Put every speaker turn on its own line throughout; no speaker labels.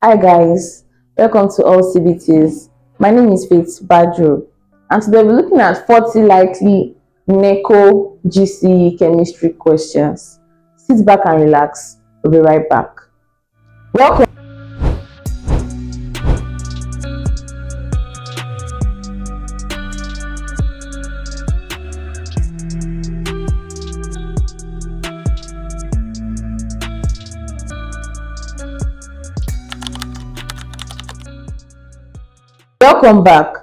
Hi guys, welcome to AllCBTs. My name is Faith Badru, and today we're looking at 40 likely NECO GCE Chemistry questions. Sit back and relax. We'll be right back. Welcome. Welcome back.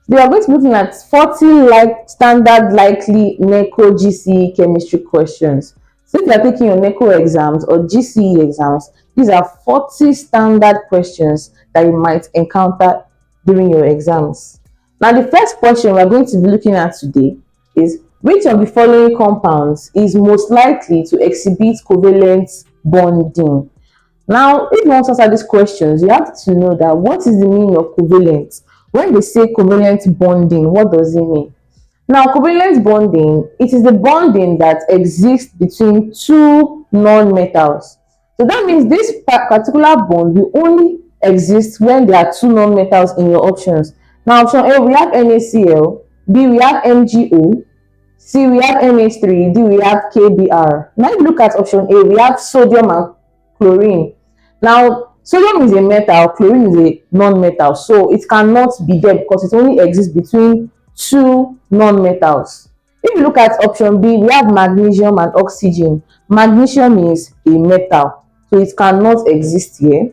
We are going to be looking at 40 standard likely NECO GCE chemistry questions. So if you are taking your NECO exams or GCE exams, these are 40 standard questions that you might encounter during your exams. Now, the first question we are going to be looking at today is, which of the following compounds is most likely to exhibit covalent bonding? Now, if you want to answer these questions, you have to know that what is the meaning of covalent? When they say covalent bonding, what does it mean? Now, covalent bonding, it is the bonding that exists between two non-metals. So that means this particular bond will only exist when there are two non-metals in your options. Now, option A, we have NaCl, B, we have MgO, C, we have NH3, D, we have KBr. Now, if you look at option A, we have sodium and chlorine. Now, sodium is a metal, chlorine is a non-metal, so it cannot be there because it only exists between two non-metals. If you look at option B, we have magnesium and oxygen. Magnesium is a metal, so it cannot exist here.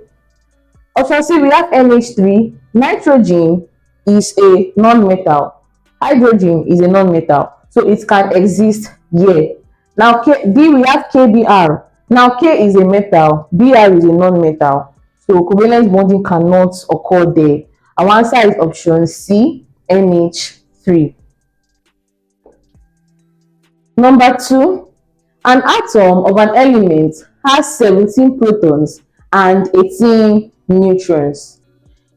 Option C, we have NH3. Nitrogen is a non-metal. Hydrogen is a non-metal, so it can exist here. Now, D, we have KBr. Now, K is a metal, Br is a non-metal, so covalent bonding cannot occur there. Our answer is option C, NH3. Number 2, an atom of an element has 17 protons and 18 neutrons.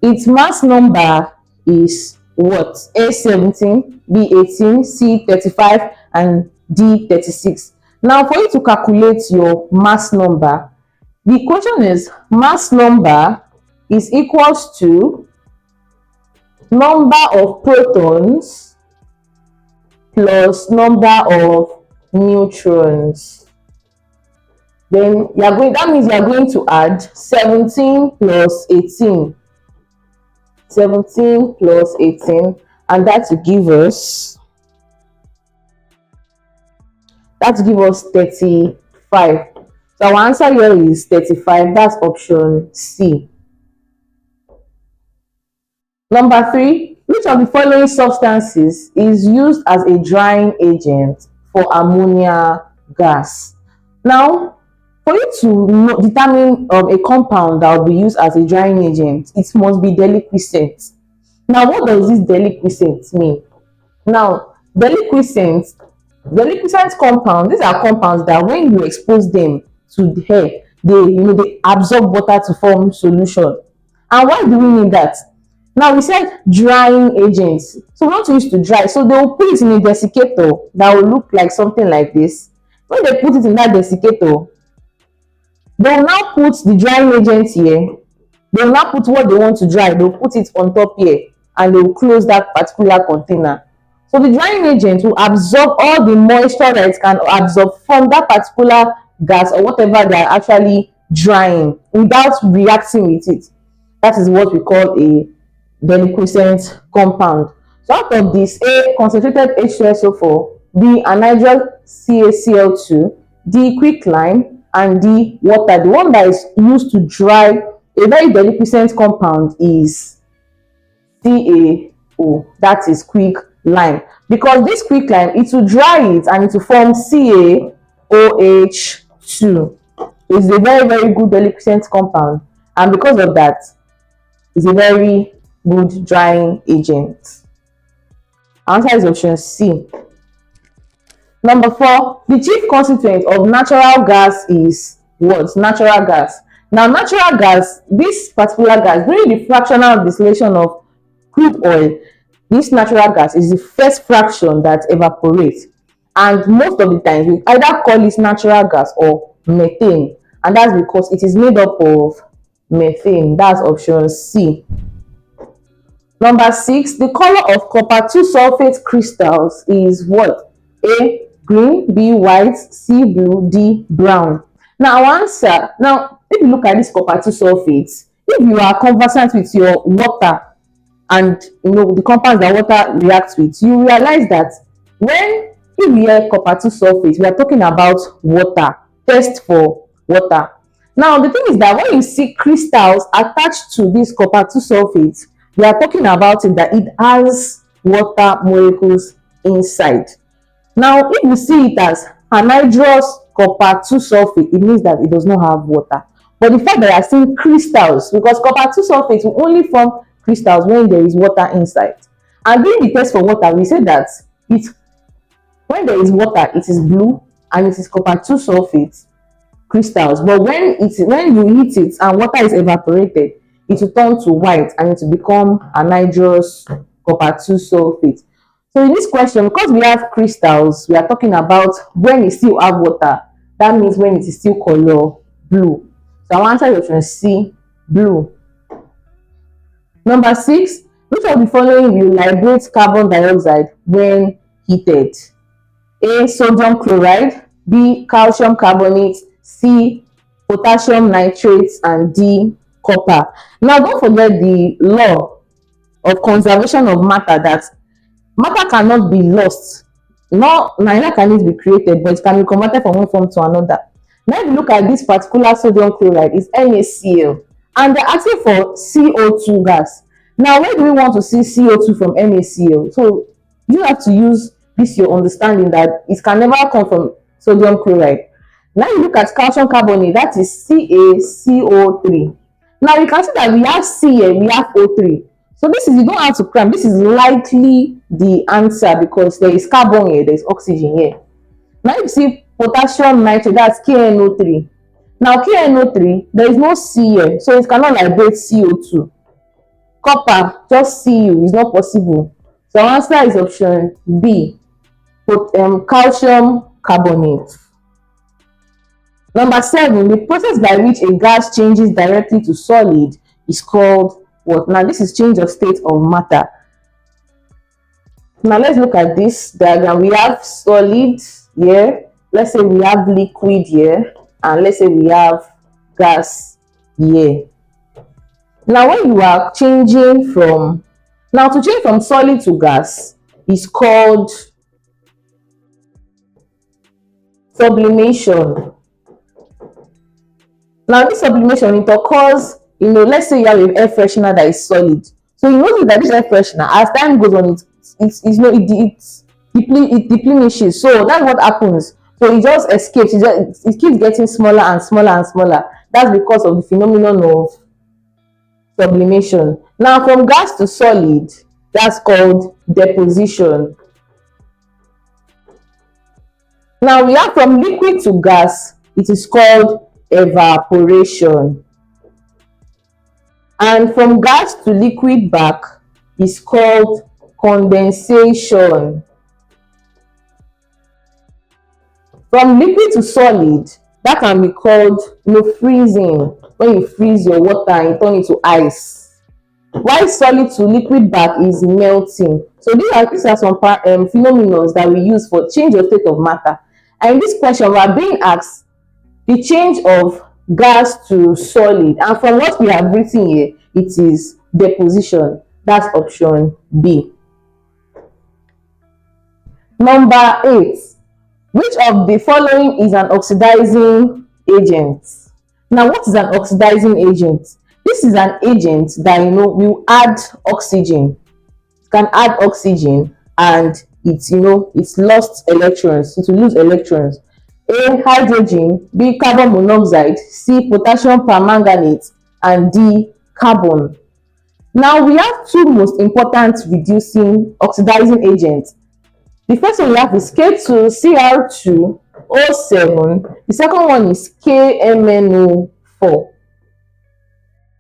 Its mass number is what? A 17, B 18, C 35, and D 36. Now, for you to calculate your mass number, the equation is mass number is equals to number of protons plus number of neutrons. Then that means you are going to add 17 plus 18. 17 plus 18, and that will give us 35. So our answer here is 35. That's option C. Number 3, which of the following substances is used as a drying agent for ammonia gas? Now, for you to determine a compound that will be used as a drying agent, it must be deliquescent. Now, what does this deliquescent mean? Now, deliquescent compounds, these are compounds that when you expose them to the air, they absorb water to form solution. And why do we need that? Now, we said drying agents, so we want to use to dry, so they will put it in a desiccator that will look like something like this. When they put it in that desiccator, they will now put the drying agent here. They will now put what they want to dry. They will put it on top here, and they will close that particular container. So the drying agent will absorb all the moisture that it can absorb from that particular gas or whatever they are actually drying without reacting with it. That is what we call a deliquescent compound. So out of this, A, concentrated H2SO4, B, anhydrous CaCl2, D, quicklime, and D, water. The one that is used to dry a very deliquescent compound is CaO, that is quicklime, because this quicklime, it will dry it and it will form CaOH2. It's a very, very good deliquescent compound, and because of that, it's a very good drying agent. Answer is option C. Number 4, the chief constituent of natural gas is what? Natural gas. Now, natural gas, this particular gas, during the fractional distillation of crude oil, this natural gas is the first fraction that evaporates, and most of the times we either call it natural gas or methane, and that's because it is made up of methane. That's option C. Number 6, the color of copper 2 sulfate crystals is what? A, green, B, white, C, blue, D, brown. Now our answer, now if you look at this copper 2 sulfate, if you are conversant with your water and the compounds that water reacts with, you realize that when if we hear copper 2 sulfate, we are talking about water, test for water. Now the thing is that when you see crystals attached to this copper 2 sulfate, we are talking about it that it has water molecules inside. Now if you see it as anhydrous copper 2 sulfate, it means that it does not have water. But the fact that you are seeing crystals, because copper 2 sulfate will only form crystals when there is water inside. And during the test for water, we say that when there is water, it is blue and it is copper 2 sulfate crystals. But when you heat it and water is evaporated, it will turn to white and it will become anhydrous copper 2 sulfate. So in this question, because we have crystals, we are talking about when it still have water. That means when it is still color blue. So I'll answer option C, blue. Number 6, which of the following will liberate carbon dioxide when heated? A, sodium chloride, B, calcium carbonate, C, potassium nitrate, and D, copper. Now don't forget the law of conservation of matter, that matter cannot be lost, neither can it be created, but it can be converted from one form to another. Now if you look at this particular sodium chloride, it's NaCl, and they're asking for CO2 gas. Now where do we want to see CO2 from NaCl? So you have to use this your understanding that it can never come from sodium chloride. Now you look at calcium carbonate, that is CaCO3. Now you can see that we have C here, we have O3. So this is, you don't have to cram, this is likely the answer because there is carbon here, there is oxygen here. Now you see potassium nitrate, that's KNO3. Now KNO3, there is no C here, so it cannot liberate CO2. Copper, just Cu, is not possible. So our answer is option B, calcium carbonate. Number 7, the process by which a gas changes directly to solid is called what? Now this is change of state of matter. Now let's look at this diagram. We have solid here, let's say we have liquid here, and let's say we have gas here. Now when you are changing from, now to change from solid to gas is called sublimation. Now this sublimation, it occurs, let's say you have an air freshener that is solid. So you notice that this air freshener, as time goes on, it deplenishes. So that's what happens. So it just escapes. It keeps getting smaller and smaller and smaller. That's because of the phenomenon of sublimation. Now from gas to solid, that's called deposition. Now we have from liquid to gas, it is called evaporation. And from gas to liquid back is called condensation. From liquid to solid, that can be called freezing, when you freeze your water and you turn it to ice. While solid to liquid back is melting. So these are some phenomena that we use for change of state of matter. And in this question, we are being asked the change of gas to solid, and from what we have written here, it is deposition. That's option B. Number 8, which of the following is an oxidizing agent? Now what is an oxidizing agent? This is an agent that will add oxygen. It can add oxygen and it's lost electrons. It will lose electrons. A, hydrogen, B, carbon monoxide, C, potassium permanganate, and D, carbon. Now we have two most important reducing oxidizing agents. The first one we have is K2Cr2O7. The second one is KMnO4.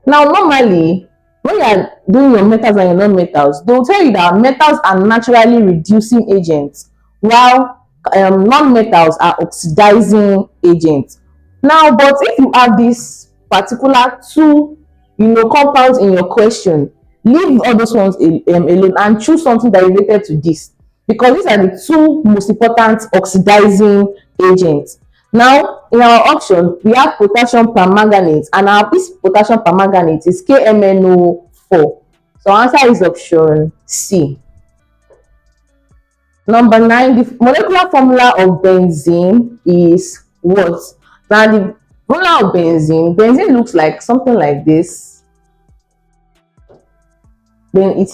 Now normally, when you are doing your metals and your non-metals, they will tell you that metals are naturally reducing agents, while non-metals are oxidizing agents. Now, but if you have this particular two, compounds in your question, leave all those ones alone and choose something that is related to this, because these are the two most important oxidizing agents. Now, in our option, we have potassium permanganate, and this potassium permanganate is KMNO4. So our answer is option C. Number 9, the molecular formula of benzene is what? Now, the formula of benzene looks like something like this. Then it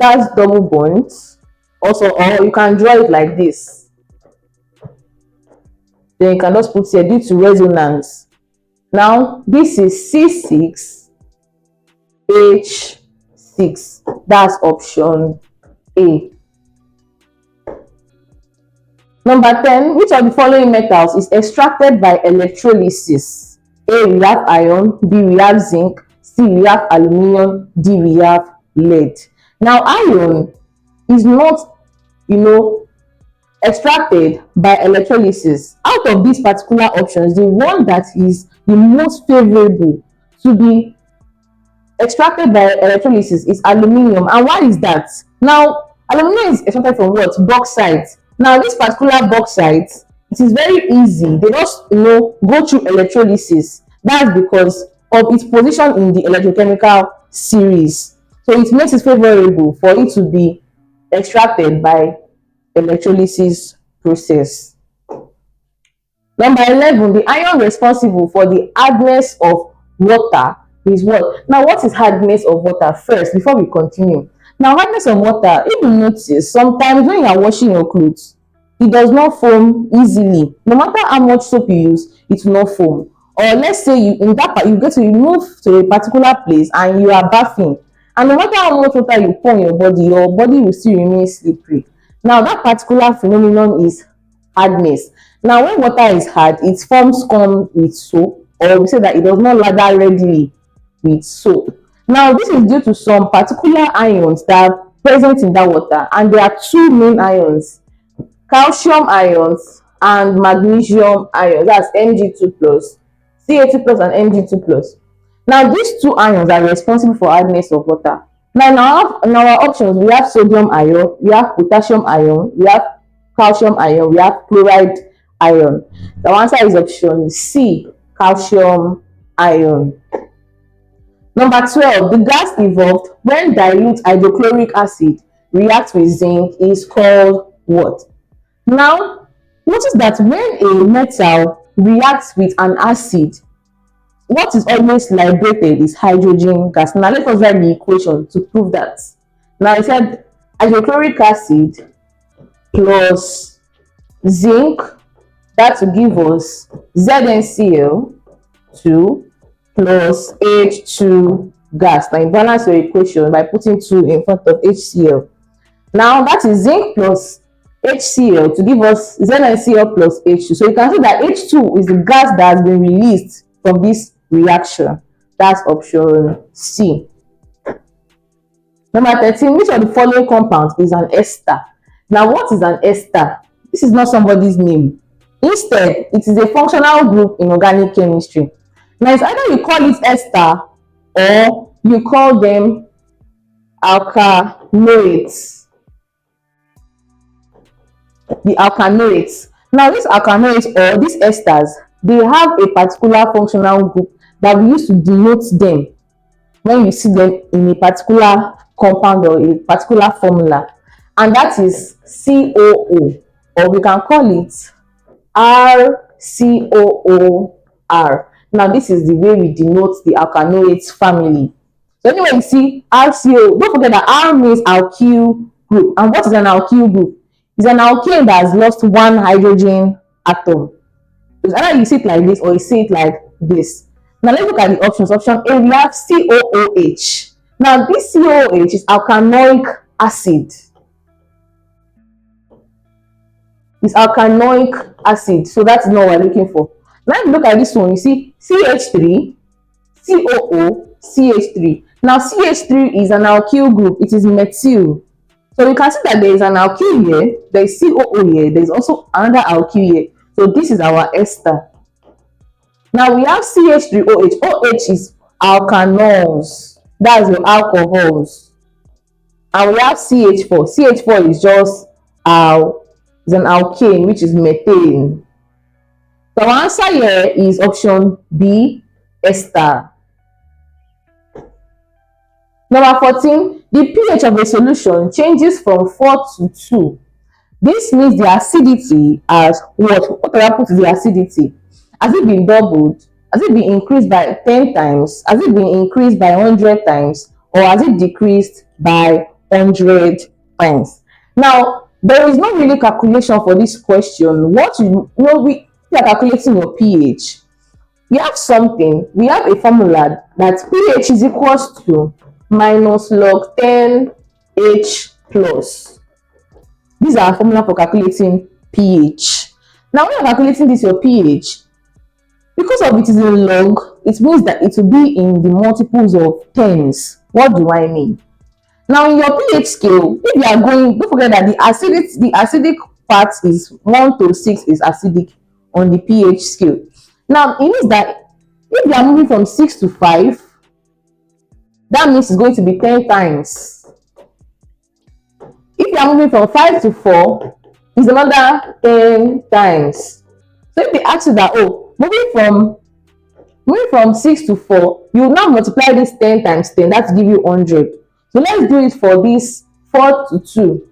has double bonds also, or you can draw it like this. Then you can just put here due to resonance. Now, this is C6H6. That's option A. Number 10, which of the following metals is extracted by electrolysis? A, we have iron. B, we have zinc. C, we have aluminium. D, we have lead. Now, iron is not, extracted by electrolysis. Out of these particular options, the one that is the most favorable to be extracted by electrolysis is aluminium. And why is that? Now, aluminium is extracted from what? Bauxite. Now, this particular bauxite, it is very easy. They just, go through electrolysis. That's because of its position in the electrochemical series. So it makes it favorable for it to be extracted by electrolysis process. Number 11, the ion responsible for the hardness of water is what? Now, what is hardness of water first before we continue? Now, hardness of water, if you notice, sometimes when you are washing your clothes, it does not foam easily. No matter how much soap you use, it will not foam. Or let's say you move to a particular place and you are bathing, and no matter how much water you pour on your body will still remain slippery. Now, that particular phenomenon is hardness. Now, when water is hard, it forms scum with soap, or we say that it does not lather readily with soap. Now, this is due to some particular ions that are present in that water, and there are two main ions: calcium ions and magnesium ions. That's Mg2 plus, Ca2 plus, and Mg2 plus. Now, these two ions are responsible for hardness of water. Now, in our options, we have sodium ion, we have potassium ion, we have calcium ion, we have chloride ion. The answer is option C, calcium ion. Number 12, the gas evolved when dilute hydrochloric acid reacts with zinc is called what? Now, notice that when a metal reacts with an acid, what is always liberated is hydrogen gas. Now, let us write the equation to prove that. Now, I said hydrochloric acid plus zinc, that will give us ZnCl2 plus H2 gas. Now, you balance your equation by putting 2 in front of HCl. Now, that is zinc plus HCl to give us ZnCl plus H2. So you can see that H2 is the gas that has been released from this reaction. That's option C. Number 13, which of the following compounds is an ester? Now, what is an ester? This is not somebody's name. Instead, it is a functional group in organic chemistry. Now, it's either you call it ester or you call them alkanoates. The alkanoates. Now, these alkanoates or these esters, they have a particular functional group that we use to denote them when you see them in a particular compound or a particular formula, and that is COO, or we can call it RCOOR. Now, this is the way we denote the alkanoates family. So anyway, you see RCO, don't forget that R means alkyl group. And what is an alkyl group? It's an alkane that has lost one hydrogen atom. It's either you see it like this or you see it like this. Now, let's look at the options. Option A, we have COOH. Now, this COOH is alkanoic acid. It's alkanoic acid. So that's not what we're looking for. Now, if you look at this one, you see CH3, COO, CH3. Now, CH3 is an alkyl group. It is methyl. So you can see that there is an alkyl here, there is COO here, there is also another alkyl here. So this is our ester. Now we have CH3OH. OH is alkanols. That's your alcohols. And we have CH4. CH4 is just is an alkane, which is methane. So our answer here is option B, ester. Number 14, the pH of a solution changes from 4 to 2. This means the acidity has what? What happened to the acidity? Has it been doubled? Has it been increased by 10 times? Has it been increased by 100 times? Or has it decreased by 100 times? Now, there is no really calculation for this question. What you know, we are calculating your pH. We have a formula that pH is equals to minus log 10 H plus. This is our formula for calculating pH. Now, when you're calculating this, your pH, because of it is in log, it means that it will be in the multiples of tens. What do I mean? Now, in your pH scale, if you are going, don't forget that the acidic part is 1 to 6 is acidic on the pH scale. Now, it means that if you are moving from 6 to 5, that means it's going to be 10 times. If you are moving from 5 to 4, it's another 10 times. So if they ask you that, oh, moving from 6 to 4, you now multiply this 10 times 10, that will give you 100. So let's do it for this 4 to 2.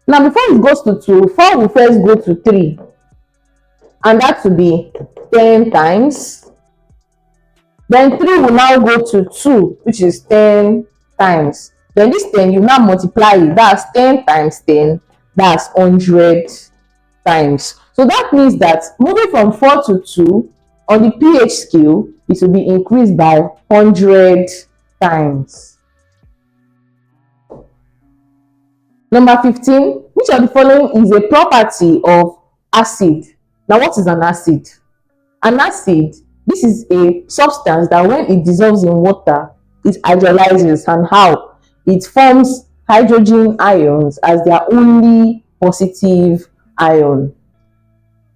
Now, before it goes to 2, 4 will first go to 3. And that will be 10 times. Then 3 will now go to 2, which is 10 times. Then this 10, you now multiply it. That's 10 times 10. That's 100 times. So that means that moving from 4 to 2 on the pH scale, it will be increased by 100 times. Number 15, which of the following is a property of acid? Now, what is an acid? An acid, this is a substance that when it dissolves in water, it hydrolyzes, and how? It forms hydrogen ions as their only positive ion.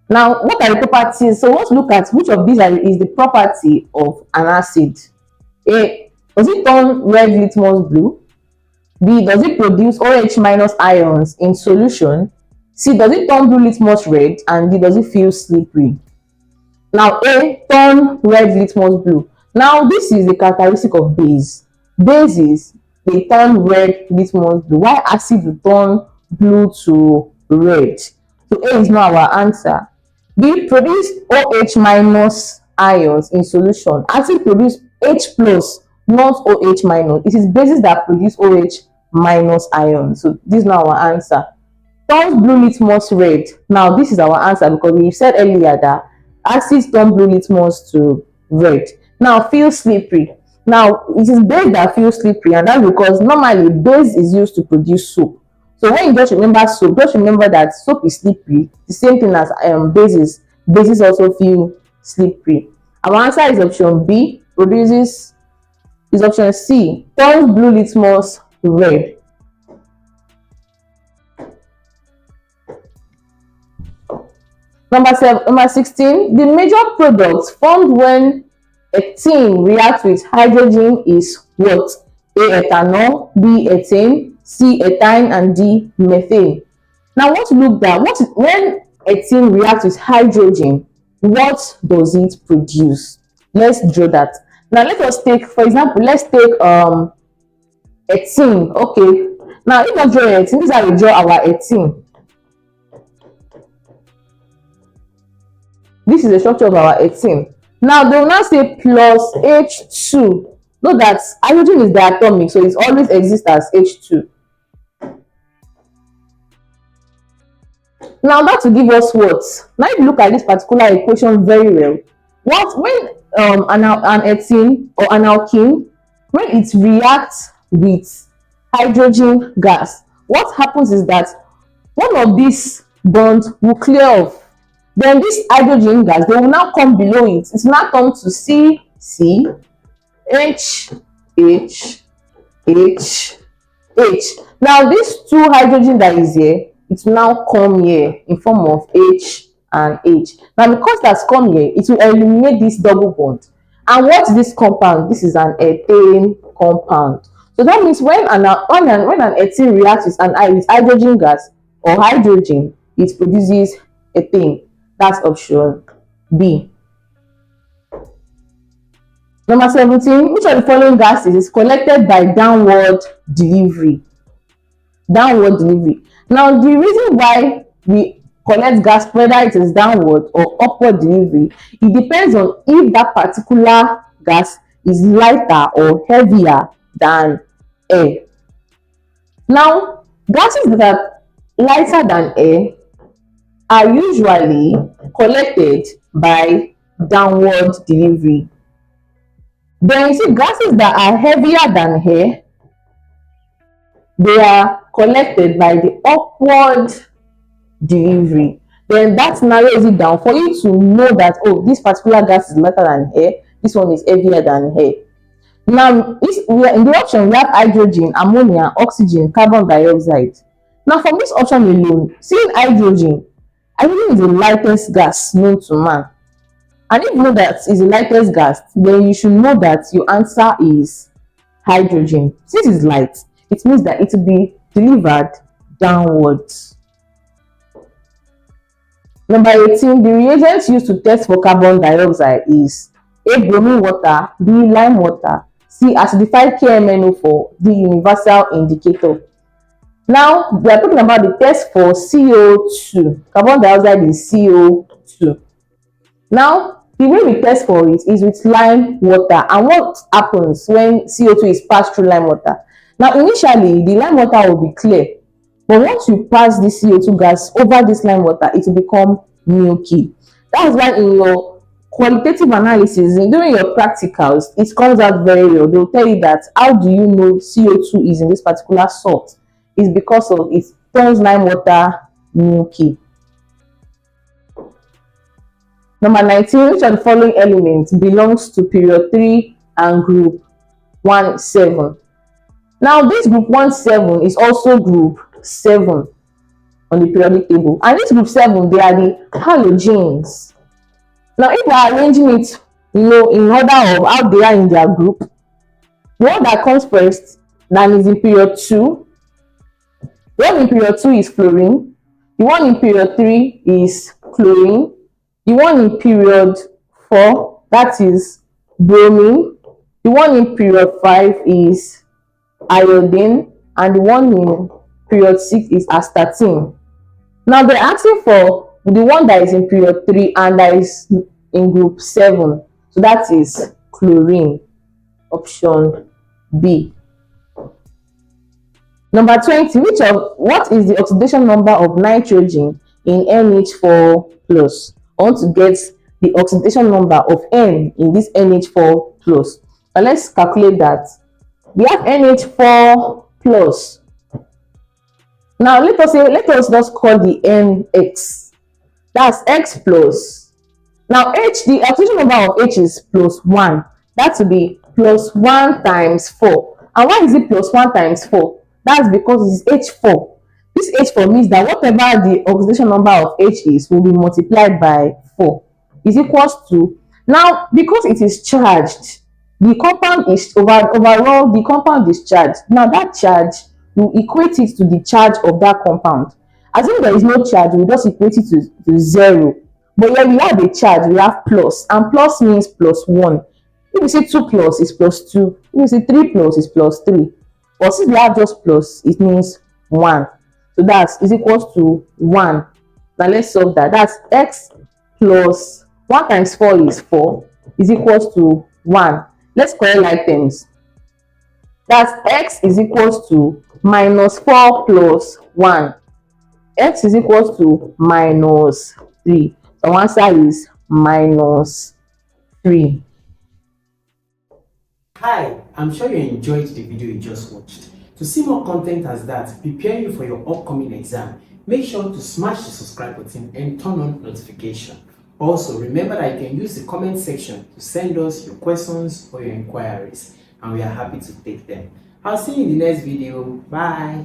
Now, what are the properties? So let's look at which of these is the property of an acid. A, does it turn red litmus blue? B, does it produce OH minus ions in solution? C, does it turn blue litmus red? And D, does it feel slippery? Now, A, turn red litmus blue. Now, this is the characteristic of base. Bases, they turn red litmus blue. Why acid will turn blue to red? So A is not our answer. B, produce OH minus ions in solution. Acid produce H plus, not OH minus. It is bases that produce OH minus ions. So this is not our answer. Turns blue litmus red. Now this is our answer because we said earlier that acids turn blue litmus to red. Now feel slippery. Now it is base that feels slippery, and that's because normally base is used to produce soap. So when you just remember soap, just remember that soap is slippery. The same thing as bases. Bases also feel slippery. Our answer is option B. Produces is option C. Turns blue litmus red. Number 16. The major products formed when ethene reacts with hydrogen is what? A, ethanol, B, ethane, C, ethane, and D, methane. Now, what look at when ethene reacts with hydrogen, what does it produce? Let's draw that. Now, let us take, for example, let's take ethene. Okay. Now, if I draw ethene, this is how we draw our ethene. This is the structure of our ethene. Now, they will now say plus H2. Note that hydrogen is diatomic, so it always exists as H2. Now, that will give us what? Now, if you look at this particular equation very well, when an ethene or an alkene, when it reacts with hydrogen gas, what happens is that one of these bonds will clear off. Then this hydrogen gas, they will now come below it. It's now come to C, C, H, H, H, H. Now, these two hydrogen that is here, it will now come here in form of H and H. Now because that's come here, it will eliminate this double bond. And what is this compound? This is an ethane compound. So that means when an ethene reacts with hydrogen gas or hydrogen, it produces ethane. That's option B. Number 17, which of the following gases is collected by downward delivery? Downward delivery. Now, the reason why we collect gas, whether it is downward or upward delivery, it depends on if that particular gas is lighter or heavier than air. Now, gases that are lighter than air are usually collected by downward delivery. Then you see gases that are heavier than air, they are collected by the upward delivery. Then that narrows it down for you to know that, oh, this particular gas is lighter than air, this one is heavier than air. Now, in the option, we have hydrogen, ammonia, oxygen, carbon dioxide. Now, from this option alone, seeing hydrogen is the lightest gas known to man. And if you know that is the lightest gas, then you should know that your answer is hydrogen. Since it's light, it means that it will be delivered downwards. Number 18, the reagents used to test for carbon dioxide is A. Bromine water, B. Lime water, C. Acidified KMNO4, D. Universal indicator. Now, we are talking about the test for CO2. Carbon dioxide is CO2. Now, the way we test for it is with lime water. And what happens when CO2 is passed through lime water? Now, initially, the lime water will be clear. But once you pass the CO2 gas over this lime water, it will become milky. That's why in your qualitative analysis, during your practicals, it comes out very well. They'll tell you that how do you know CO2 is in this particular salt? It's because of it turns lime water milky. Number 19, which of the following elements belongs to period 3 and group 1,7? Now, this group 1,7 is also group 7 on the periodic table. And this group 7, they are the halogens. Now, if we are arranging it, in order of how they are in their group, the one that comes first, that is in period 2. The one in period 2 is fluorine. The one in period 3 is chlorine. The one in period 4, that is bromine. The one in period 5 is iodine. And the one in period 6 is astatine. Now, they're asking for the one that is in period 3 and that is in group 7. So that is chlorine. Option B. Number 20, what is the oxidation number of nitrogen in NH4 plus? I want to get the oxidation number of N in this NH4 plus. Now let's calculate that. We have NH4 plus. Now let us just call the NX. That's X plus. Now the oxidation number of H is plus 1. That will be plus 1 times 4. And why is it plus 1 times 4? That's because it is H4. This H4 means that whatever the oxidation number of H is will be multiplied by 4 is equals to, now because it is charged, the compound is overall the compound is charged. Now that charge, you equate it to the charge of that compound. Assuming there is no charge, we just equate it to 0. But when we have a charge, we have plus, and plus means plus 1. If we say 2 plus is plus 2, if we say 3 plus is plus 3. But since we have just plus, it means 1. So that is equals to 1. Now let's solve that. That's X plus 1 times 4 is 4 is equals to 1. Let's correct items. That's X is equals to minus 4 plus 1. X is equals to minus 3. So answer is minus 3.
Hi, I'm sure you enjoyed the video you just watched. To see more content as that, prepare you for your upcoming exam, make sure to smash the subscribe button and turn on notification. Also, remember that you can use the comment section to send us your questions or your inquiries, and we are happy to take them. I'll see you in the next video. Bye.